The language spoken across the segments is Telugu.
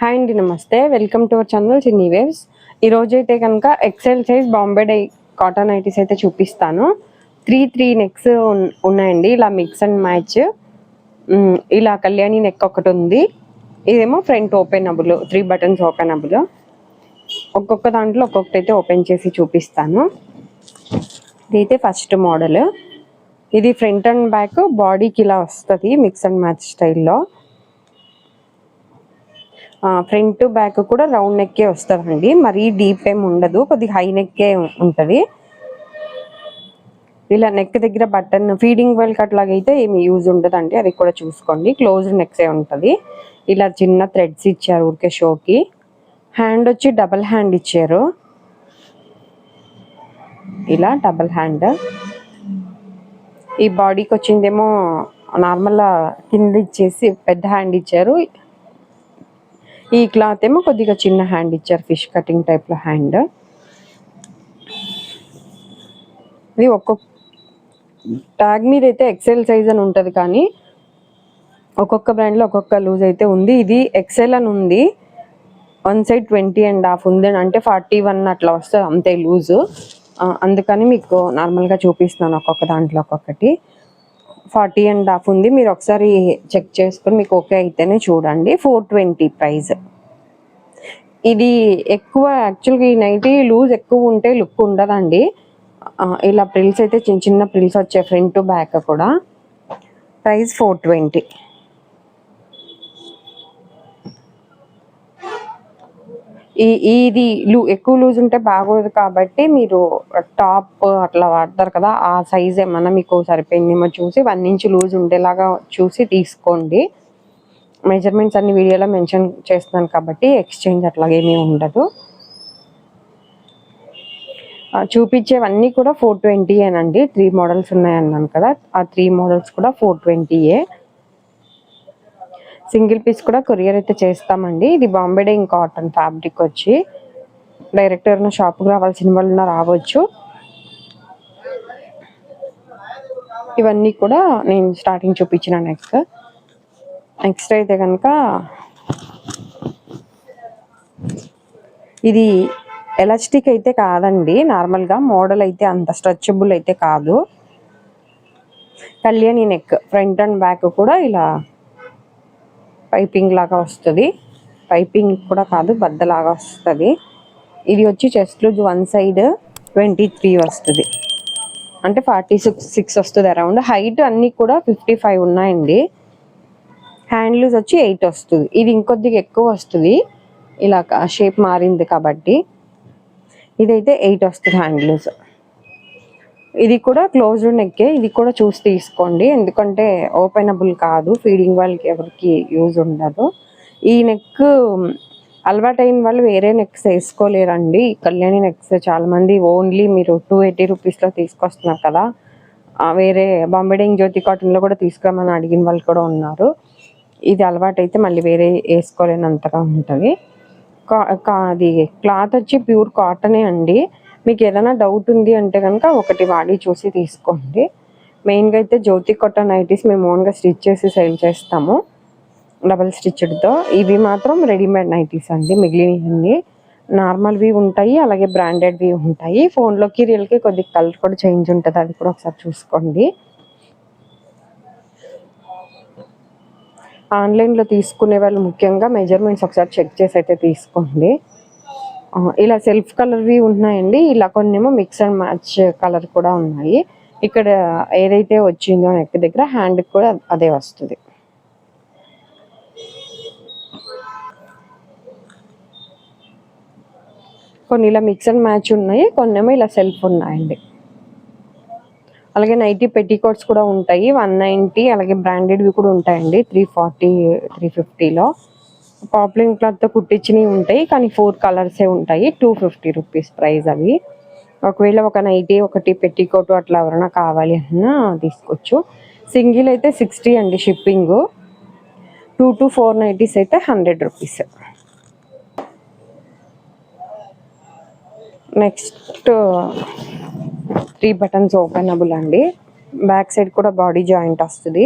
హాయ్ అండి, నమస్తే. Welcome to our channel Chinni waves. ఈరోజు అయితే కనుక XL size Bombay dye cotton nighties అయితే చూపిస్తాను. త్రీ నెక్స్ ఉన్నాయండి, ఇలా మిక్స్ అండ్ మ్యాచ్. ఇలా కళ్యాణి నెక్ ఒకటి ఉంది, ఇదేమో ఫ్రంట్ ఓపెనబుల్, 3 బటన్స్ ఓపెనబుల్. ఒక్కొక్క దాంట్లో ఒక్కొక్కటి అయితే ఓపెన్ చేసి చూపిస్తాను. ఇదైతే ఫస్ట్ మోడల్. ఇది ఫ్రంట్ అండ్ బ్యాక్ బాడీకి ఇలా వస్తుంది మిక్స్ అండ్ మ్యాచ్ స్టైల్లో. ఫ్రంట్ బ్యాక్ కూడా రౌండ్ నెక్కే వస్తుందండి, మరీ డీప్ ఏం ఉండదు, కొద్దిగా హై నెక్కే ఉంటుంది. ఇలా నెక్ దగ్గర బటన్ ఫీడింగ్ వెల్ కట్ లాగా అయితే ఏమి యూజ్ ఉండదండి, అది కూడా చూసుకోండి. క్లోజ్డ్ నెక్సే ఉంటుంది. ఇలా చిన్న థ్రెడ్స్ ఇచ్చారు ఊరికే షోకి. హ్యాండ్ వచ్చి డబల్ హ్యాండ్ ఇచ్చారు, ఇలా డబల్ హ్యాండ్. ఈ బాడీకి వచ్చిందేమో నార్మల్ కింద ఇచ్చేసి పెద్ద హ్యాండ్ ఇచ్చారు. ఈ క్లాత్ ఏమో కొద్దిగా చిన్న హ్యాండ్ ఇచ్చారు, ఫిష్ కటింగ్ టైప్లో హ్యాండ్. ఇది ఒక్కొక్క ట్యాగ్ మీద అయితే ఎక్సెల్ సైజ్ అని ఉంటుంది, కానీ ఒక్కొక్క బ్రాండ్లో ఒక్కొక్క లూజ్ అయితే ఉంది. ఇది ఎక్సెల్ అని ఉంది, వన్ సైడ్ 20.5 ఉంది, అంటే 41 అట్లా వస్తుంది అంతే లూజు. అందుకని మీకు నార్మల్గా చూపిస్తున్నాను, ఒక్కొక్క దాంట్లో ఒక్కొక్కటి. 40.5 ఉంది, మీరు ఒకసారి చెక్ చేసుకొని మీకు ఓకే అయితేనే చూడండి. 420 ప్రైస్. ఇది ఎక్కువ యాక్చువల్గా ఈ నైటీ లూజ్ ఎక్కువ ఉంటే లుక్ ఉండదండి. ఇలా ప్రిల్స్ అయితే చిన్న చిన్న ప్రిల్స్ వచ్చాయి ఫ్రంట్ టు బ్యాక్ కూడా. ప్రైస్ 420. ఇది ఎక్కువ లూజ్ ఉంటే బాగోదు, కాబట్టి మీరు టాప్ అట్లా వాడతారు కదా, ఆ సైజ్ ఏమన్నా మీకు సరిపోయిందేమో చూసి 1 ఇంచ్ లూజ్ ఉండేలాగా చూసి తీసుకోండి. మెజర్మెంట్స్ అన్ని వీడియోలో మెన్షన్ చేస్తున్నాను కాబట్టి ఎక్స్చేంజ్ అట్లాగేమీ ఉండదు. చూపించేవన్నీ కూడా 420 ఏనండి. 3 మోడల్స్ ఉన్నాయన్నాను కదా, ఆ 3 మోడల్స్ కూడా 420. సింగిల్ పీస్ కూడా కొరియర్ అయితే చేస్తామండి. ఇది బాంబే డై కాటన్ ఫ్యాబ్రిక్ వచ్చి, డైరెక్ట్ ఎవరైనా షాప్కి రావాల్సిన వాళ్ళన్నా రావచ్చు. ఇవన్నీ కూడా నేను స్టార్టింగ్ చూపించిన నెక్స్ట్ అయితే కనుక ఇది ఎలాస్టిక్ అయితే కాదండి, నార్మల్గా మోడల్ అయితే అంత స్ట్రెచబుల్ అయితే కాదు. Kalyani neck, front and back కూడా ఇలా పైపింగ్ లాగా వస్తుంది. పైపింగ్ కూడా కాదు, బద్దలాగా వస్తుంది. ఇది వచ్చి చెస్ట్ లూజ్ వన్ సైడ్ 23 వస్తుంది, అంటే 46 వస్తుంది అరౌండ్. హైట్ అన్నీ కూడా 55 ఉన్నాయండి. హ్యాండ్ లూజ్ వచ్చి 8 వస్తుంది. ఇది ఇంకొద్దిగా ఎక్కువ వస్తుంది, ఇలా షేప్ మారింది కాబట్టి. ఇదైతే 8 వస్తుంది హ్యాండ్ లూజ్. ఇది కూడా క్లోజ్డ్ నెక్కే, ఇది కూడా చూసి తీసుకోండి, ఎందుకంటే ఓపెనబుల్ కాదు, ఫీడింగ్ వాళ్ళకి ఎవరికి యూజ్ ఉండదు. ఈ నెక్ అలవాటైన వాళ్ళు వేరే నెక్స్ వేసుకోలేరండి. కళ్యాణి నెక్స్ చాలామంది ఓన్లీ మీరు 280 రూపీస్లో తీసుకొస్తున్నారు కదా, వేరే బాంబే డై జ్యోతి కాటన్లో కూడా తీసుకురామని అడిగిన వాళ్ళు కూడా ఉన్నారు. ఇది అలవాటు అయితే మళ్ళీ వేరే వేసుకోలేనంతగా ఉంటుంది. అది క్లాత్ వచ్చి ప్యూర్ కాటనే అండి. మీకు ఏదైనా డౌట్ ఉంది అంటే కనుక ఒకటి వాడి చూసి తీసుకోండి. మెయిన్గా అయితే జ్యోతి కాటన్ నైటీస్ మేము ఓన్గా స్టిచ్ చేసి సేల్ చేస్తాము, డబల్ స్టిచ్డ్తో. ఇవి మాత్రం రెడీమేడ్ నైటీస్ అండి, మిగిలినవి నార్మల్వి ఉంటాయి, అలాగే బ్రాండెడ్వి ఉంటాయి. ఫోన్లోకి రియల్కి కొద్దిగా కలర్ కూడా చేంజ్ ఉంటుంది, అది కూడా ఒకసారి చూసుకోండి. ఆన్లైన్లో తీసుకునే వాళ్ళు ముఖ్యంగా మెజర్మెంట్స్ ఒకసారి చెక్ చేసి అయితే తీసుకోండి. ఇలా సెల్ఫ్ కలర్వి ఉన్నాయండి, ఇలా కొన్నేమో మిక్స్ అండ్ మ్యాచ్ కలర్ కూడా ఉన్నాయి. ఇక్కడ ఏదైతే వచ్చిందో నెక్ దగ్గర హ్యాండ్కి కూడా అదే వస్తుంది. కొన్ని ఇలా మిక్స్ అండ్ మ్యాచ్ ఉన్నాయి, కొన్నేమో ఇలా సెల్ఫ్ ఉన్నాయండి. అలాగే నైటీ పెట్టికోట్స్ కూడా ఉంటాయి 190, అలాగే బ్రాండెడ్వి కూడా ఉంటాయండి 340, 350లో. పాప్లిన్ క్లాత్తో కుట్టించినవి ఉంటాయి, కానీ 4 కలర్సే ఉంటాయి. 250 రూపీస్ ప్రైస్ అవి. ఒకవేళ ఒక నైటీ ఒకటి పెట్టికోట్ అట్లా ఎవరైనా కావాలి అన్నా తీసుకోవచ్చు. సింగిల్ అయితే 60 అండి షిప్పింగ్. 2 to 4 నైటీస్ అయితే 100 రూపీస్. నెక్స్ట్ 3 బటన్స్ ఓపెనబుల్ అండి, బ్యాక్ సైడ్ కూడా బాడీ జాయింట్ వస్తుంది.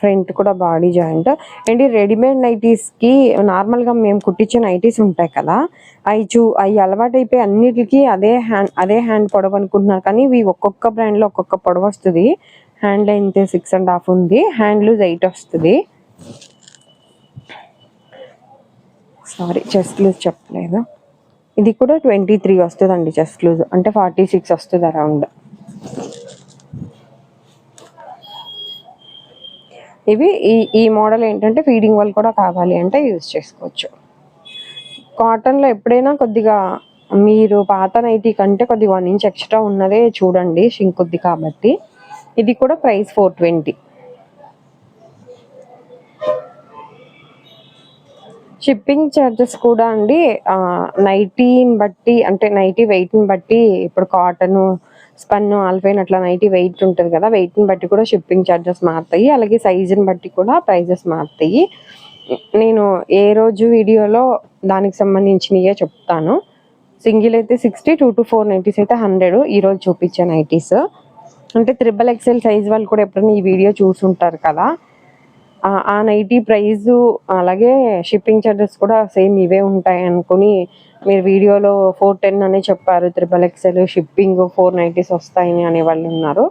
ఫ్రంట్ కూడా బాడీ జాయింట్. అండ్ రెడీమేడ్ నైటీస్కి నార్మల్గా మేము కుట్టించే నైటీస్ ఉంటాయి కదా, అవి అలవాటైపోయి అన్నిటికీ అదే హ్యాండ్ పొడవు అనుకుంటున్నారు. కానీ ఇవి ఒక్కొక్క బ్రాండ్లో ఒక్కొక్క పొడవు వస్తుంది. హ్యాండ్ లెంత్ 6.5 ఉంది, హ్యాండ్ లూజ్ 8 వస్తుంది. సారీ, చెస్ట్ లూజ్ చెప్పలేదు. ఇది కూడా 23 వస్తుందండి చెస్ట్ లూజ్, అంటే 46 వస్తుంది అరౌండ్. ఇవి ఈ మోడల్ ఏంటంటే ఫీడింగ్ వాళ్ళు కూడా కావాలి అంటే యూజ్ చేసుకోవచ్చు. కాటన్లో ఎప్పుడైనా కొద్దిగా మీరు పాత నైటీ కంటే కొద్దిగా 1 ఇంచ్ ఎక్స్ట్రా ఉన్నదే చూడండి, షింకుద్ది కాబట్టి. ఇది కూడా ప్రైస్ 420. షిప్పింగ్ ఛార్జెస్ కూడా అండి నైటీని బట్టి, అంటే నైటీ వెయిట్ని బట్టి, ఇప్పుడు కాటను, స్పన్ను, ఆల్ఫైన్ అట్లా నైటీ వెయిట్ ఉంటుంది కదా, వెయిట్ని బట్టి కూడా షిప్పింగ్ ఛార్జెస్ మారుతాయి. అలాగే సైజుని బట్టి కూడా ప్రైజెస్ మారుతాయి. నేను ఏ రోజు వీడియోలో దానికి సంబంధించినవే చెప్తాను. సింగిల్ అయితే 60, 2 to 4 నైటీస్ అయితే 100 ఈరోజు చూపించే నైటీస్. అంటే XXL సైజ్ వాళ్ళు కూడా ఎప్పుడైనా ఈ వీడియో చూసుంటారు కదా, ఆ నైటీ ప్రైజు అలాగే షిప్పింగ్ ఛార్జెస్ కూడా సేమ్ ఇవే ఉంటాయి అనుకుని మీరు వీడియోలో 410 అనే చెప్పారు, XXL షిప్పింగ్ 490s వస్తాయని అనే వాళ్ళు ఉన్నారు.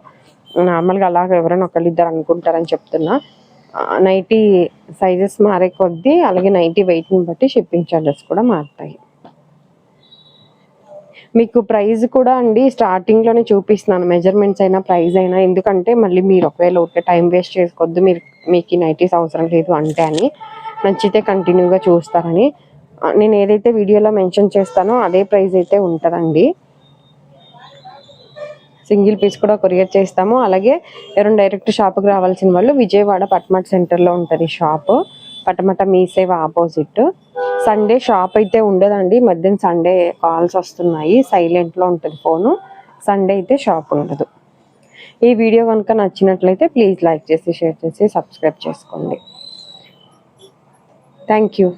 నార్మల్గా అలాగ ఎవరైనా ఒకళ్ళిద్దరు అనుకుంటారని చెప్తున్నా. నైటీ సైజెస్ మారే కొద్దీ అలాగే నైటీ వెయిట్ని బట్టి షిప్పింగ్ ఛార్జెస్ కూడా మారుతాయి. మీకు ప్రైస్ కూడా అండి స్టార్టింగ్లోనే చూపిస్తున్నాను, మెజర్మెంట్స్ అయినా ప్రైస్ అయినా. ఎందుకంటే మళ్ళీ మీరు ఒకవేళ ఊరికే టైం వేస్ట్ చేసుకోవద్దు, మీకు ఈ నైటీస్ అవసరం లేదు అంటే అని, నచ్చితే కంటిన్యూగా చూస్తారని. నేను ఏదైతే వీడియోలో మెన్షన్ చేస్తానో అదే ప్రైస్ అయితే ఉంటుందండి. సింగిల్ పీస్ కూడా కొరియర్ చేస్తాము. అలాగే ఎవరైనా డైరెక్ట్ షాప్కి రావాల్సిన వాళ్ళు విజయవాడ పట్మట్ సెంటర్లో ఉంటుంది షాప్, పటమట మీ సేవ ఆపోజిట్. సండే షాప్ అయితే ఉండదండి, మధ్యాహ్నం సండే కాల్స్ వస్తున్నాయి, సైలెంట్లో ఉంటుంది ఫోను. సండే అయితే షాప్ ఉండదు. ఈ వీడియో కనుక నచ్చినట్లయితే ప్లీజ్ లైక్ చేసి, షేర్ చేసి, సబ్స్క్రైబ్ చేసుకోండి. Thank you.